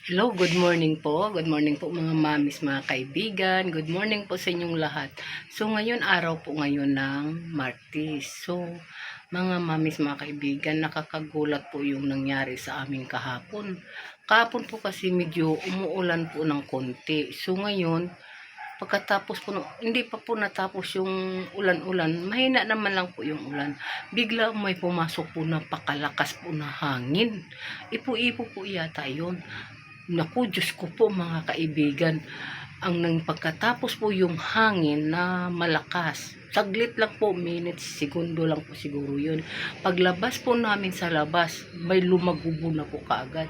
Hello, good morning po. Good morning po mga mamis, mga kaibigan. Good morning po sa inyong lahat. So ngayon araw po ngayon ng Martes. So mga mamis, mga kaibigan, nakakagulat po yung nangyari sa amin kahapon. Kahapon po kasi medyo umuulan po ng konti. So ngayon, pagkatapos po, hindi pa po natapos yung ulan-ulan, mahina naman lang po yung ulan. Bigla may pumasok po na pakalakas po na hangin. Ipo-ipo po yata yun. Naku, Diyos ko po mga kaibigan, ang nang pagkatapos po yung hangin na malakas, saglit lang po, minutes, segundo lang po siguro yun. Paglabas po namin sa labas, may lumagubo na po kaagad.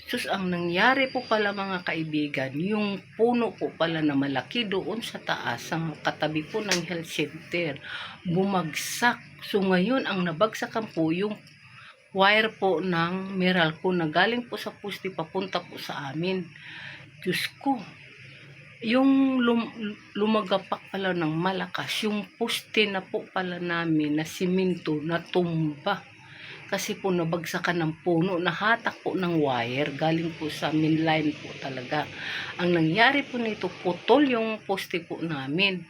Sus, ang nangyari po pala mga kaibigan, yung puno po pala na malaki doon sa taas, ang katabi po ng health center, bumagsak. So ngayon, ang nabagsakan po yung wire po ng Meralco na galing po sa poste papunta po sa amin. Diyos ko, yung lumagapak pala ng malakas, yung poste na po pala namin na simento na tumba. Kasi po nabagsakan ng puno, nahatak po ng wire, galing po sa main line po talaga. Ang nangyari po nito, putol yung poste po namin.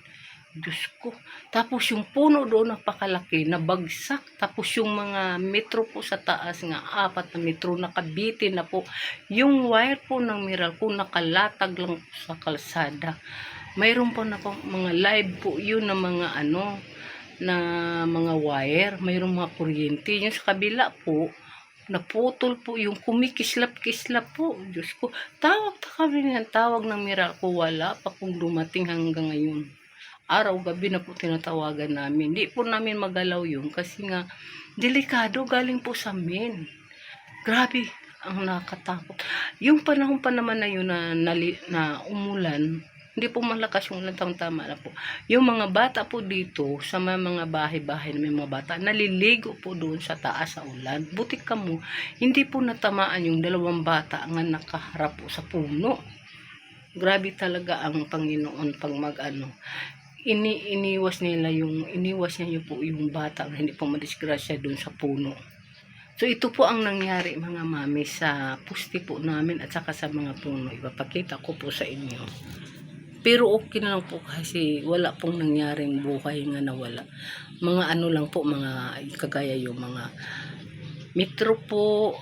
Diyos ko. Tapos yung puno doon napakalaki, nabagsak. Tapos yung mga metro po sa taas nga, 4 na metro, nakabitin na po. Yung wire po ng Meralco, nakalatag lang po sa kalsada. Mayroon po na po mga live po yun na mga na mga wire. Mayroong mga kuryente. Yung sa kabila po, naputol po yung kumikislap-kislap po. Diyos ko. Tawag ng Meralco, wala pa pong dumating hanggang ngayon. Araw-gabi na po tinatawagan namin. Hindi po namin magalaw yun kasi nga delikado, galing po sa main. Grabe, ang nakatakot. Yung panahon pa naman na yun na umulan, hindi po malakas yung ulan, tama na po. Yung mga bata po dito, sa mga bahay-bahay na may mga bata, naliligo po doon sa taas sa ulan. Buti ka mo, hindi po natamaan yung 2 bata nga nakaharap po sa puno. Grabe talaga ang Panginoon pag iniwas niya po yung bata na hindi po madisgrasya doon sa puno. So ito po ang nangyari mga mami sa puste po namin at saka sa mga puno. Ipapakita ko po sa inyo. Pero okay na lang po kasi wala pong nangyaring buhay nga nawala. Mga lang po, mga kagaya yung mga metro po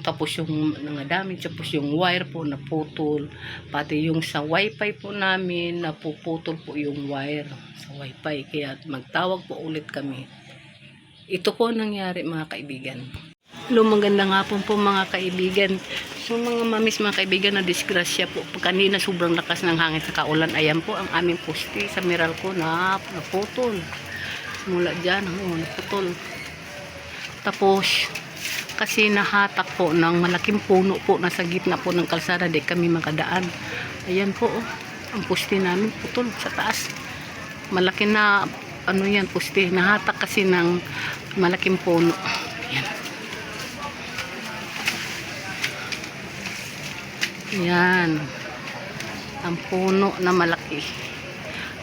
tapos yung damage, tapos yung wire po naputol, pati yung sa wifi po namin napuputol po yung wire sa wifi, kaya magtawag po ulit kami. Ito po nangyari mga kaibigan. Hello, magandang hapon po mga kaibigan. So mga mamis, mga kaibigan, na disgrasya po kanina, sobrang lakas ng hangin sa kaulan. Ayan po ang aming poste sa Meralco na naputol mula dyan, naputol. Tapos, kasi nahatak po ng malaking puno po, nasa gitna po ng kalsada, di kami makadaan. Ayan po, ang poste namin, putol sa taas. Malaki na, yan, poste. Nahatak kasi ng malaking puno. Ayan. Ayan. Ang puno na malaki.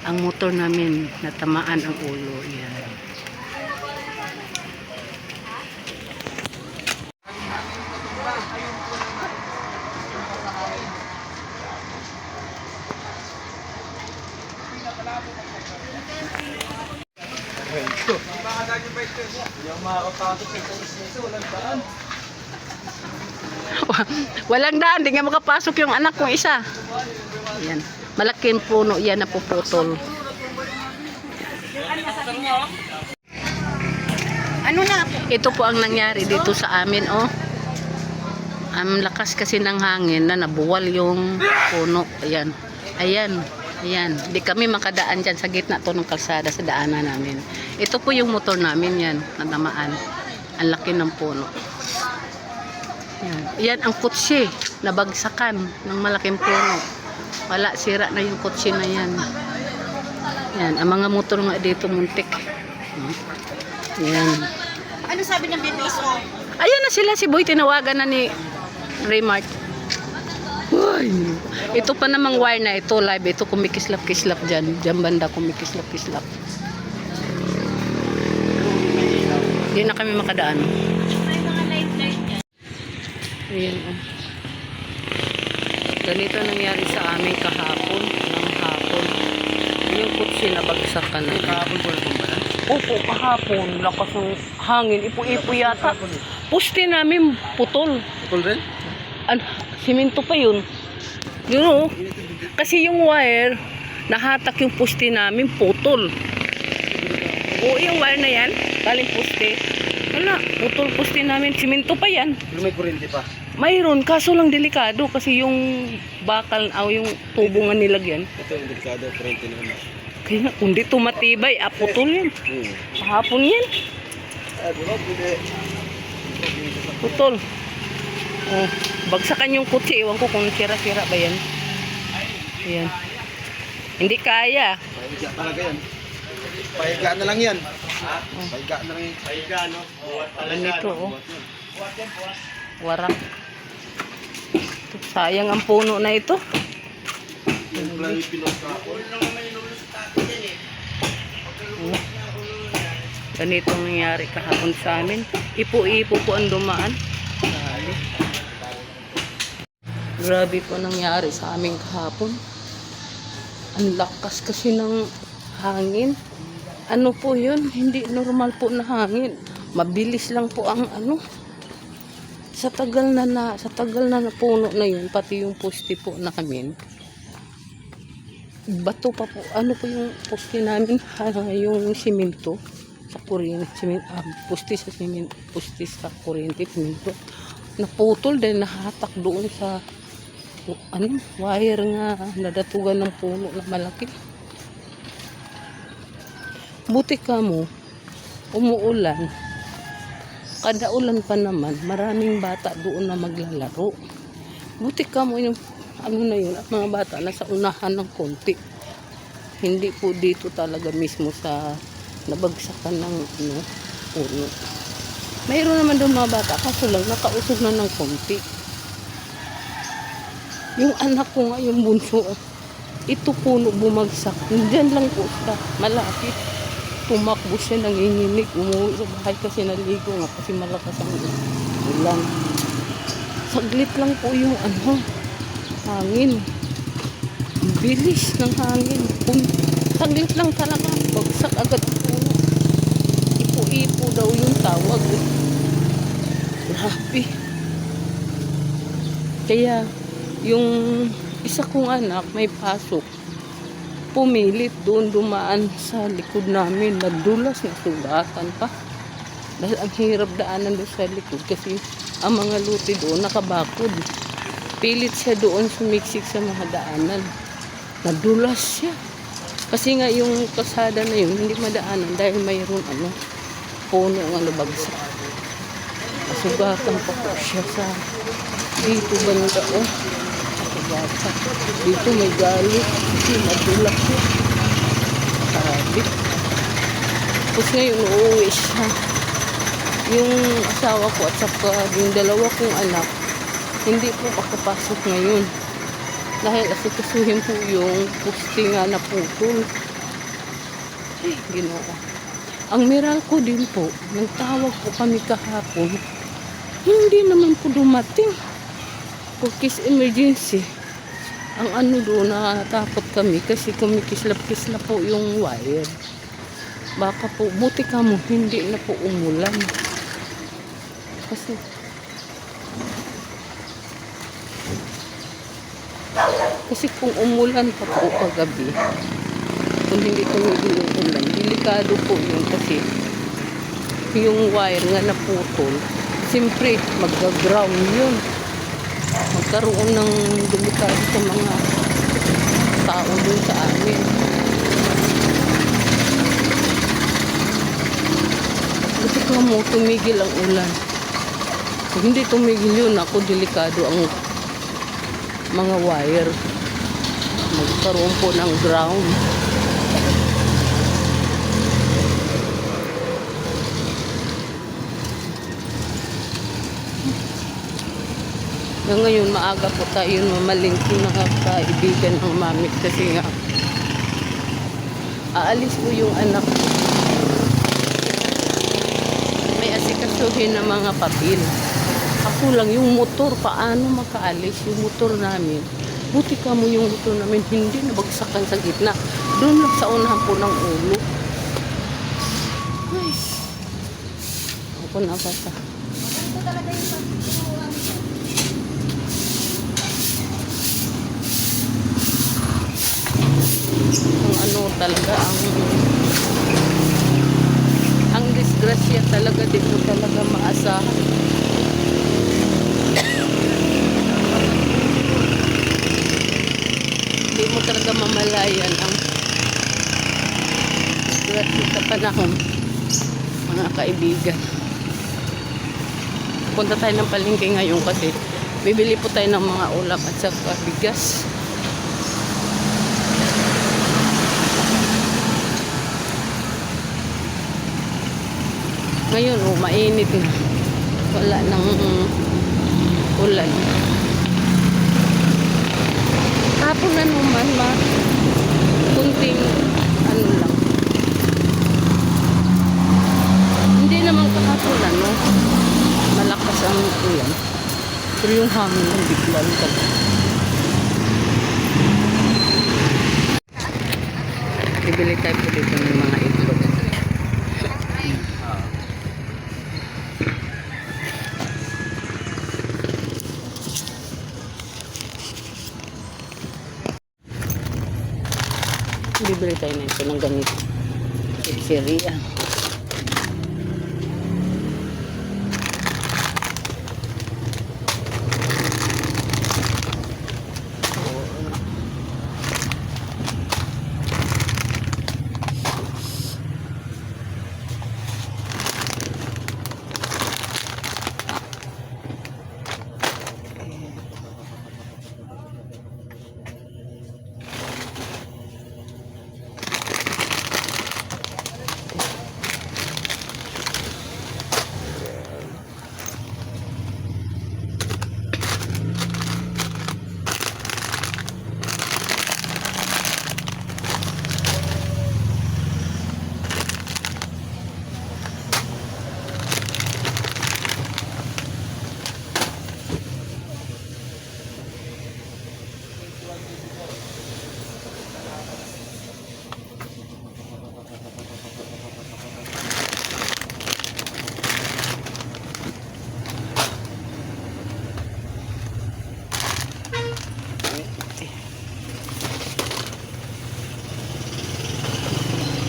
Ang motor namin, natamaan ang ulo. Ayan. Walang daan, di nga makapasok yung anak kong isa. Yan, malaking puno yan na puputol. Ano na? Ito po ang nangyari dito sa amin, oh. Ang lakas kasi ng hangin na nabuwal yung puno. Ayan. Ayan. Ayan. Di kami makadaan dyan sa gitna to ng kalsada sa daanan namin. Ito po yung motor namin yan. Natamaan. Ang laki ng puno. Ayan. Ayan ang kutsi. Nabagsakan ng malaking puno. Wala. Sira na yung kutsi na yan. Ayan. Ang mga motor nga dito muntik. Ayan. Ano sabi ng BPSO? Ayan na sila. Si Boy tinawagan na ni Raymart. Uy, ito pa namang wire na ito live, ito kumikislap-kislap dyan banda, kumikislap-kislap. Hindi na kami makadaan. May mga live yan. Ayan, oh. Ganito nangyari sa amin kahapon, ng hapon. Yung kutsi na bagsakan na. Kahapon po na ba? Opo, kahapon. Lakas ng hangin. Ipo-ipo yata. Puste namin putol. Putol rin? Simento pa yun. Yun, oh. Kasi yung wire, nahatak yung puste namin, putol. Oo, yung wire na yan, galing puste. Wala, putol puste namin. Simento pa yan. Pero may kuryente pa. Mayroon, kaso lang delikado kasi yung bakal, yung tubo nga nilagyan. Ito yung delikado, kuryente naman. Kaya nga, kung di tumatibay, putol yan. Kahapon yan. Putol. Oh, bagsakan yung kutsi. Ewan ko kung sira-sira ba yan. Ayan. Hindi kaya. Pahiga talaga yan. Pahiga na lang yan. Pahiga na lang yan. Pahiga, no? Ganito, oh. Warak. Sayang ang puno na ito. Yung pala yung pinagkapon. Ganito ang nangyari kahapon sa amin. Ipo-ipo po ang dumaan. Grabe po nangyari sa amin kahapon. Ang lakas kasi ng hangin. Ano po yun? Hindi normal po na hangin. Mabilis lang po ang sa tagal na puno na yun, pati yung poste po namin. Bato pa po. Ano po yung poste namin? Yung simento sa kuryente, poste sa simento, poste sa kuryente, simento. Naputol dahil nahatak doon sa wire nga nadatugan ng puno na malaki. Buti ka mo, umuulan. Kada ulan pa naman, maraming bata doon na maglalaro. Buti ka mo yung na yun, at mga bata nasa unahan ng konti. Hindi po dito talaga mismo sa nabagsakan ng puno. Mayroon naman doon mga bata, kaso lang nakausog na ng konti. Yung anak ko nga, yung bunso, ito puno bumagsak. Diyan lang po siya, malapit. Tumakbo siya, nanginginig. Umuwi sa bahay kasi naligo nga kasi malakas ang ulan. Saglit lang po yung hangin. Bilis ng hangin. Saglit lang talaga. Bagsak agad ang puno. Ipo-ipo daw yung tawag. Grabe. Kaya yung isa kong anak may pasok. Pumilit doon dumaan sa likod namin. Nagdulas na sugatan pa. Dahil ang hirap daanan doon sa likod kasi ang mga luti doon nakabakod. Pilit siya doon sumiksik sa mga daanan. Nadulas siya. Kasi nga yung kasada na yun hindi madaanan dahil mayroon puno nga nabagsak. Nasugatan pa po siya sa dito banda dito may galit kasi madulak siya. Sabi. Tapos ngayon uuwi siya. Yung asawa ko at saka yung dalawa kong anak hindi po makapasok ngayon. Dahil asikasuhin po yung poste nga na putol. Ay, Ginoo. Ang miracle din po, nagtawag po kami kahapon. Hindi naman po dumating. Case emergency. Ang doon, natatakot kami kasi kumikislap-kislap po yung wire. Baka po, buti ka mo, hindi na po umulan. Kasi kung umulan pa po kagabi, kung hindi tumigil yung ulan, delikado po yun kasi yung wire nga naputol, siyempre mag-ground yun. Magkaroon ng delikado sa mga tao dun sa amin. Kasi kung mo tumigil ang ulan, kung hindi tumigil yun, ako delikado ang mga wire. Magkaroon po ng ground. Ngayon, maaga po tayo mamalingki ng kaibigan ng mami kasi nga aalis po yung anak. May asikasuhin ng mga papel. Ako lang, yung motor, paano makaalis yung motor namin? Buti ka mo yung motor namin, hindi nabagsakan sa gitna. Doon lang sa unahan po ng ulo. Ay. Ako na pa sa. Ito talaga yung pagkukuhan. Ang ano talaga, ang disgrasya talaga, di mo talaga maasahan. Hindi mo talaga mamalayan ang disgrasya sa panahon, mga kaibigan. Punta tayo ng palengke ngayon kasi bibili po tayo ng mga ulam at saka bigas. Ngayon, mainit na. Wala nang ulan. Hapon na naman, kunting ano lang. Hindi naman kahapon no? Malakas ang ulan. Pero yung hangin ng bigla talaga. Bibili tayo po dito ng mga itlog. Bibili tayo na ito ng ganito. Pizzeria.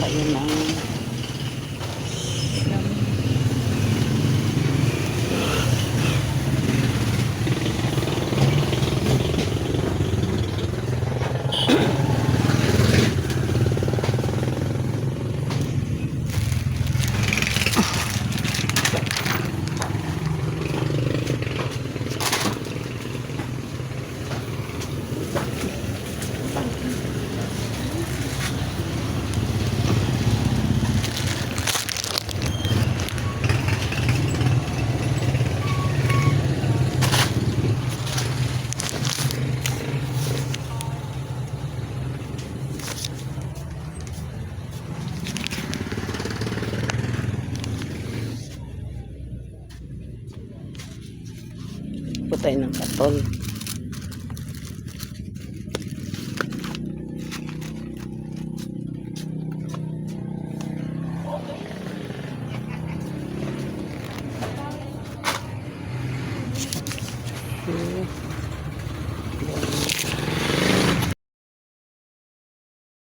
Tayo ng po tayo ng katol.